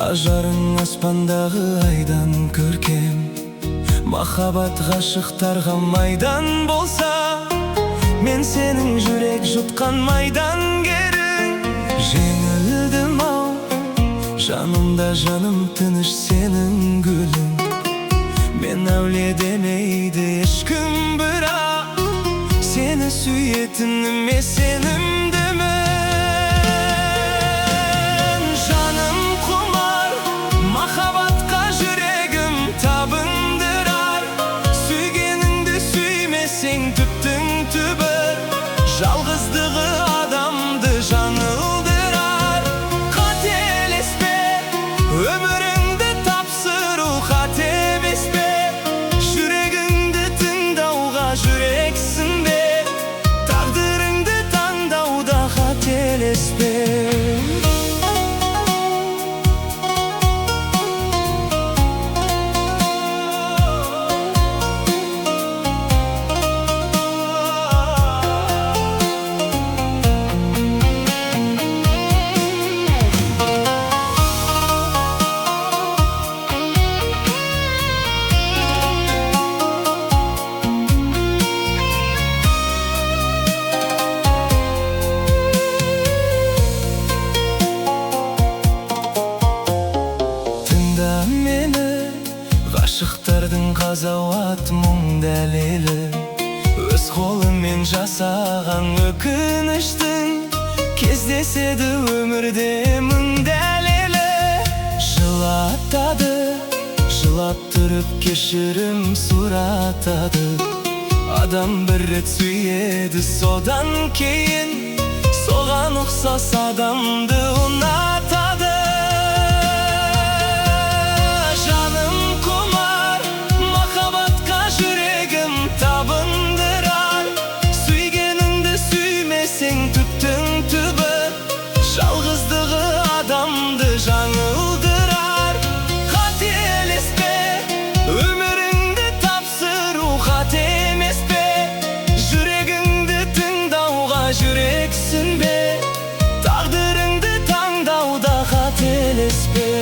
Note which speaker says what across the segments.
Speaker 1: Ажарың аспандағы айдан көркем, махаббат ғашықтарға майдан болса, мен сенің жүрек жұтқан майдангерің. Жеңілдім ау, жанымда жаным тыныш сенің гүлің. Мен әулие демейді ешкім, бірақ сені сүйетініме сенімдімін. Жаным құмар, махаббатқа жүрегім табындырар. Сүйгеніңді сүймесең түптің түбі, жалғыздығы адамды жаңылдырар. Қателеспе, өміріңді тапсыру қателеспе. Жүрегіңді тыңдауға жүрексің бе, тағдырыңды таңдауда қателеспе. Ғашықтардың қазауат мұң дәлелі, өз қолымен жасаған өкініштің кездеседі өмірде мың дәлелі. Жылатады, жылап тұрып кешірім сұратады. Адам бір рет сүйеді, содан кейін соған ұқсас адамды ұнатады. Түптің түбі, жалғыздығы адамды жаңылдырар. Қателеспе, өміріңді тапсыру қателеспе. Жүрегіңді тыңдауға жүрексің бе, тағдырыңды таңдауда қателеспе.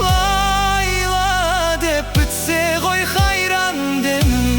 Speaker 1: Лайла деп бітсе ғой қайран демім.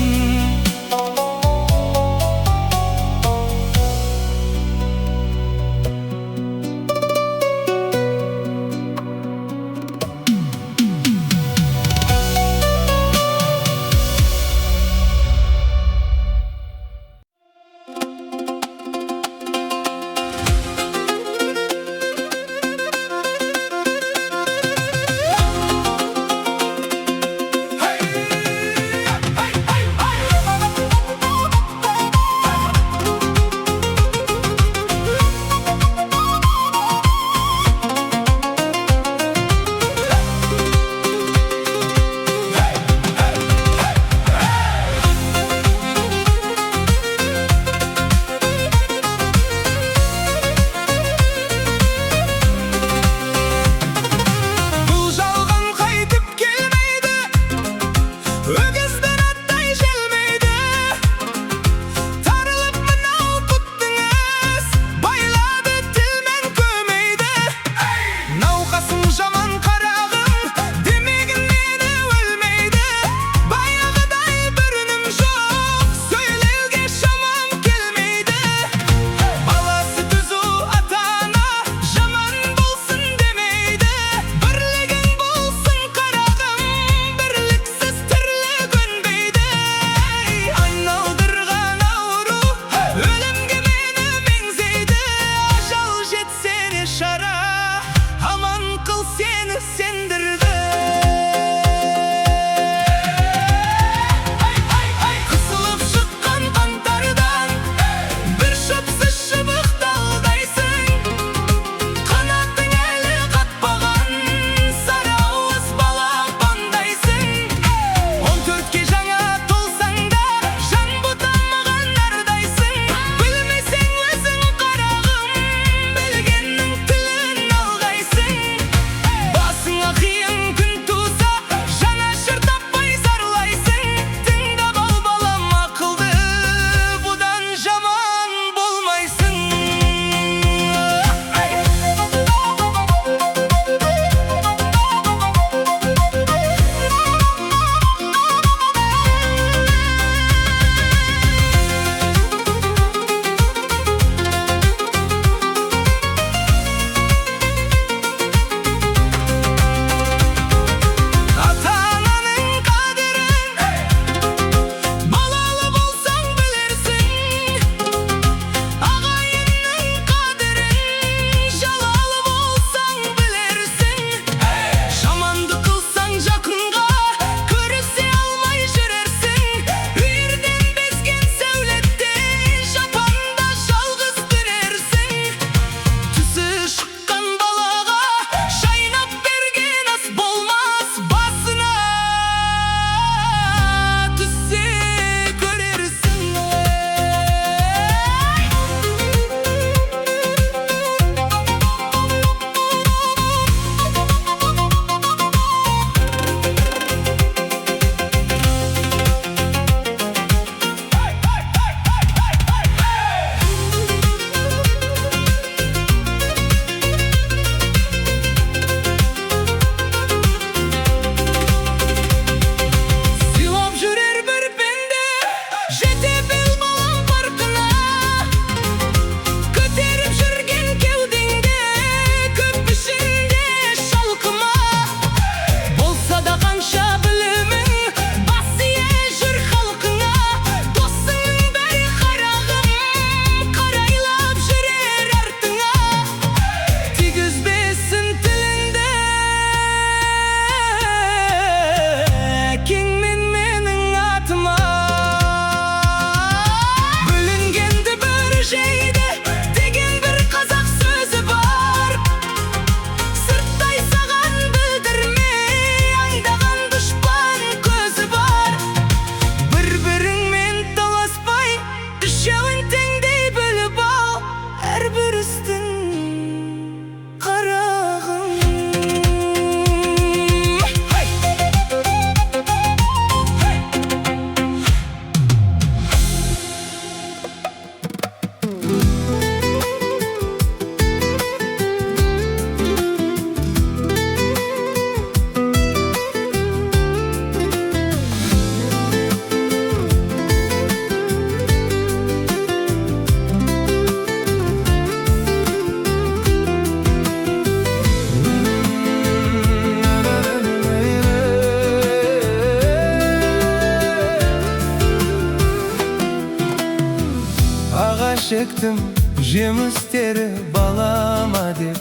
Speaker 1: çektim жемістері балама деп,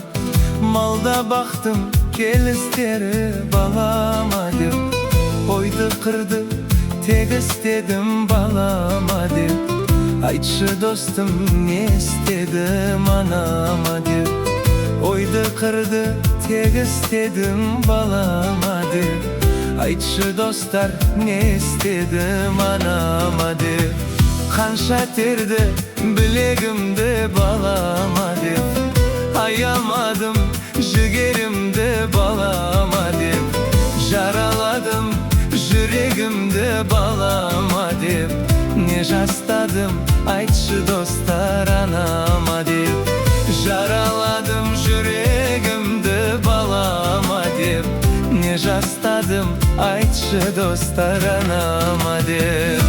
Speaker 1: малда бақтым келістері балама деп, қойды қырды тегістедім балама деп, айтшы достым не істедім анама деп, ойды қырды тегістедім балама деп, айтшы достар не істедім анама деп, қанша терді білегімді балама деп, аямадым жігерімді балама деп, жараладым жүрегімді балама деп, не жастадым айтшы достар анама деп, жараладым жүрегімді балама деп, не жастадым айтшы достар анама деп.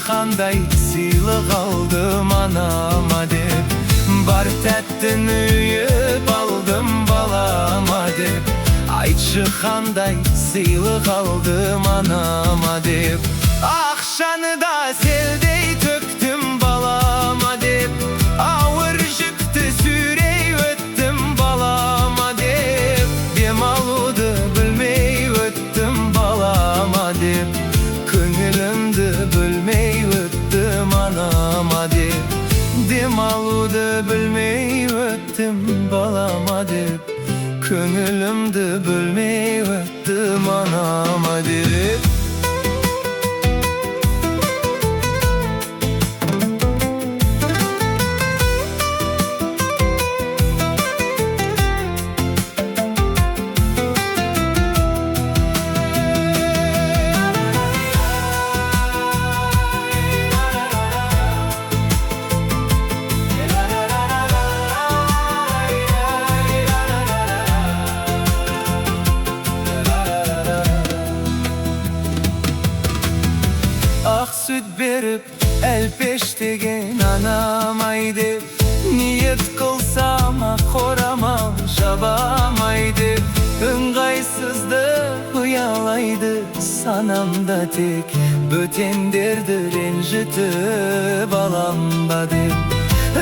Speaker 1: Қандай сыйлық алдым анама деп, бар тәттіні үйіп алдым балама деп, айтшы қандай сыйлық алдым анама деп, ақшаны да селдей төктім балама деп, ауыр жүкті сүйрей өттім балама деп, демалуды білмей өттім балама деп, көңілімді бөлмей өттім анама деп, демалуды білмей өттім балама деп, көңілімді бөлмей өттім анама деп. Ақ süt беріп әлпештеген анамай деп, ниет қылсам ақ орамал жабамай деп, ыңғайсызды ұялайды санамда тек, бөтендерді ренжітіп алamba деп,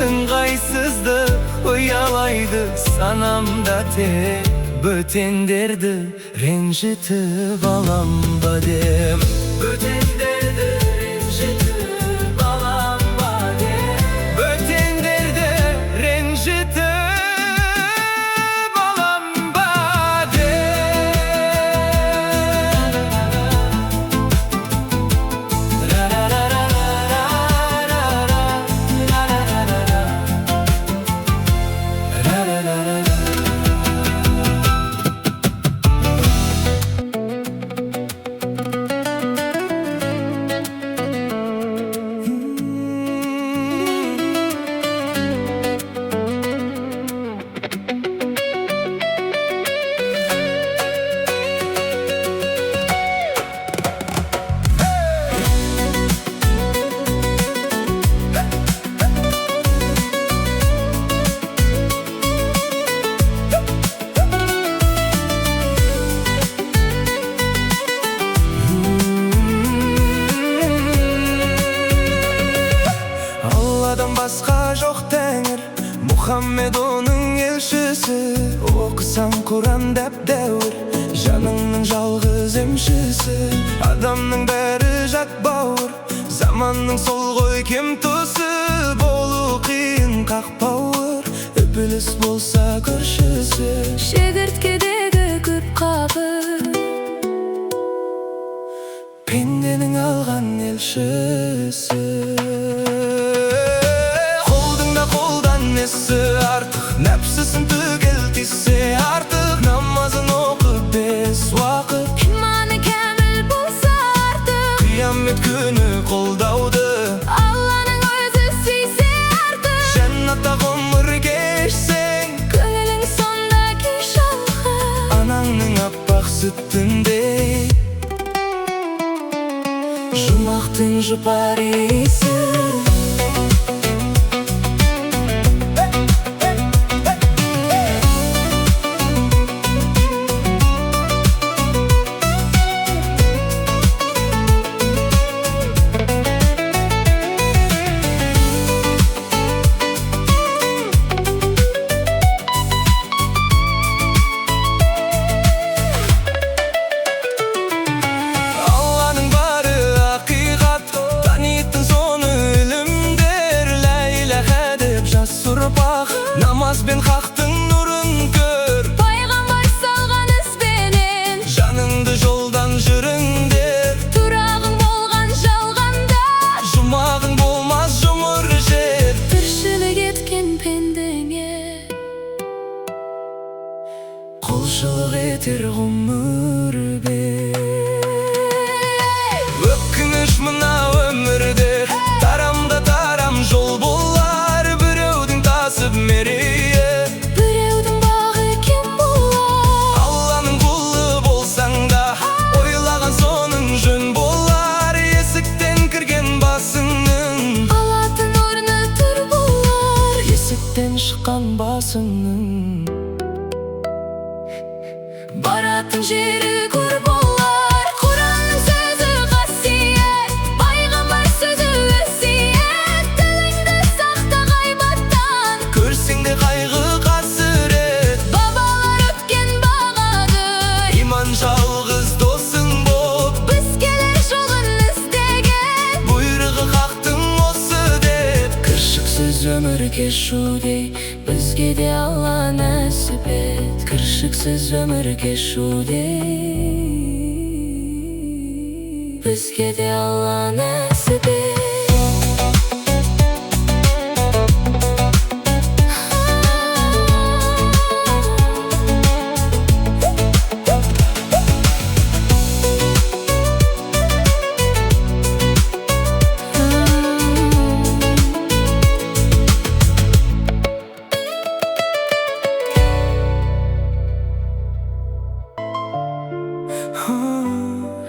Speaker 1: ыңғайсызды ұялайды санамда тек, бөтендерді ренжітіп алamba деп, бөтендерді ренжітіп алamba деп, бөтендерді ренжітіп алamba басқа жоқ тәңір, Мұхаммед оның елшісі, оқысаң Құран дәп-дәуір, жаныңның жалғыз емшісі, адамның бәрі жат бауыр, заманның сол ғой кем тұсы, болу қиын қақпауыр, үпіліс болса көршісі, шегірткедегі көп қапы, пенденің алған emesi artık, nefsisin tügeltisi artık. Namazın oku 5 vakit,
Speaker 2: İmanı kamil bolsa artık,
Speaker 1: kıyamet günü koldaudu.
Speaker 2: Allah'ın özü suysa artık,
Speaker 1: Cennata gomur geçsen,
Speaker 2: gönülün sondaki şalgı,
Speaker 1: ananın appak sütündey, jumaktın juparisi. Namaz ben haktın nurun gör,
Speaker 2: Peygamber salgan izbenin,
Speaker 1: canındı joldan jürün der.
Speaker 2: Turağın bolgan jalganda,
Speaker 1: Jumağın bolmaz jumur jer,
Speaker 2: Tırşılık etken pendenge,
Speaker 1: kulşılık eter gumur be. Ökkünüş mına ömürde, taramda taram jol bollar. Bireudin tasıp meriye,
Speaker 2: Bireudin bağı kim bolar?
Speaker 1: Allah'ın kulu bolsan da, oylagan sonun jön bollar. Esikten kirgen basının,
Speaker 2: Alatın ornu tür bolar.
Speaker 1: esikten çıkan basının,
Speaker 2: Baratın jeri kur bolar. Kur'an'ın sözü kasiyet, Peygamber sözü vesiyet. Dilingde sakta gaybattan,
Speaker 1: körsüngde kaygı kasıret.
Speaker 2: babalar öpken bağadır.
Speaker 1: İman жалғыз dosun boп,
Speaker 2: Biz gelir жолын istegen,
Speaker 1: buyruğu haktın olsu dep. Kırşık söz ömür keşudi, bizge de Allah nasip et. Kırşık söz ömür keşudi, bizge de Allah nasip et.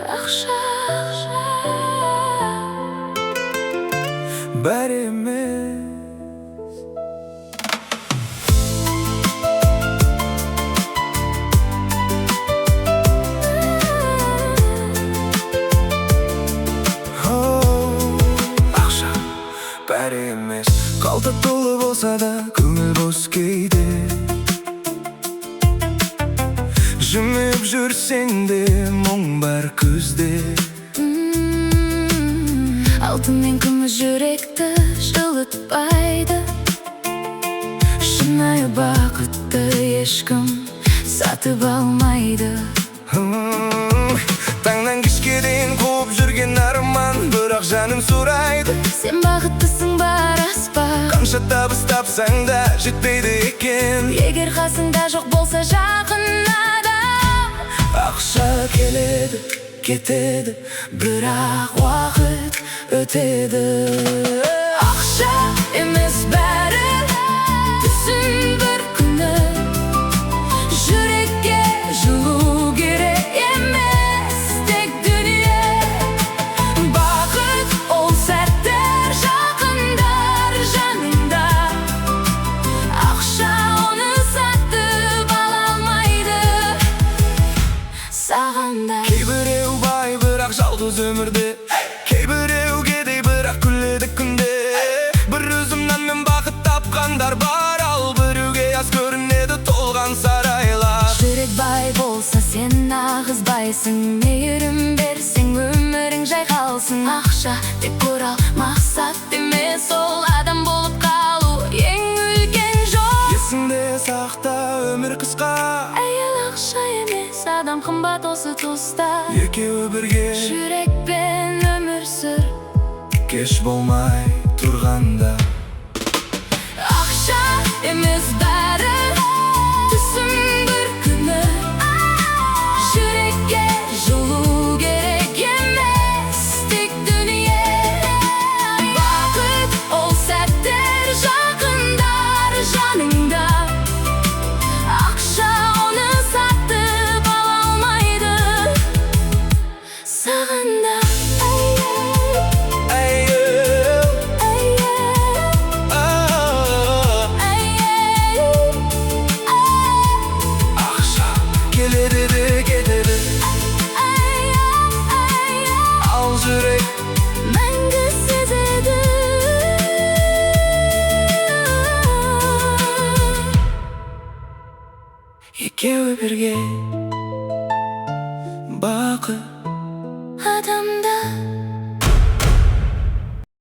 Speaker 2: Akşa,
Speaker 1: Berimiz Akşam berimiz kalta dolu bolsa da көңіл бос кейде. Жымып жүрсең де мұң бар көзде.
Speaker 2: Алтын мен күміс жүректі жылытпайды. Шынайы бақытты ешкім сатып алмайды.
Speaker 1: Таңнан кешке дейін қуып жүрген арман, бірақ жаным сұрайды,
Speaker 2: Сен бақыттысың бар аспан,
Speaker 1: қанша табыс тапсаң да жетпейді екен.
Speaker 2: егер қасыңда жоқ болса жақын адам.
Speaker 1: Ақша келеді, кетеді, бірақ уақыт өтеді.
Speaker 2: Ақша емес бәрі, түсін бір күні. Жүрекке жылу керек емес тек дүние. Бақыт ол сәттер, жақындар жаныңда. Ақша оны сатып ала алмайды сағанда.
Speaker 1: Кейбіреу бай, бірақ жалғыз өмірде. Кейбіреу кедей, бірақ күледі күнде. Бір өзімнен мен бақыт тапқандар бар, ал біреуге аз көрінеді толған сарайлар.
Speaker 2: Жүрек бай болса сен нағыз байсың, мейірім берсең өмірің жайқалсын. Ақша тек құрал, мақсат емес, ол адам болып қалу ең үлкен жол.
Speaker 1: Есіңде сақта, өмір қысқа,
Speaker 2: Әйел ақша емес, адам қымбат осы тұста.
Speaker 1: екеуі бірге
Speaker 2: Жүрекпен өмір сүр,
Speaker 1: кеш болмай тұрғанда.
Speaker 2: ақша Emez bari түсім bir күні Жүрекке жылу керек емес тек дүние Бақыт ол сәттер жақындар жаныңда Ақша оны сатып ала алмайды Сағында
Speaker 1: Geledi de gideri Al yürek
Speaker 2: мәңгі сезеді
Speaker 1: Екеуі бірге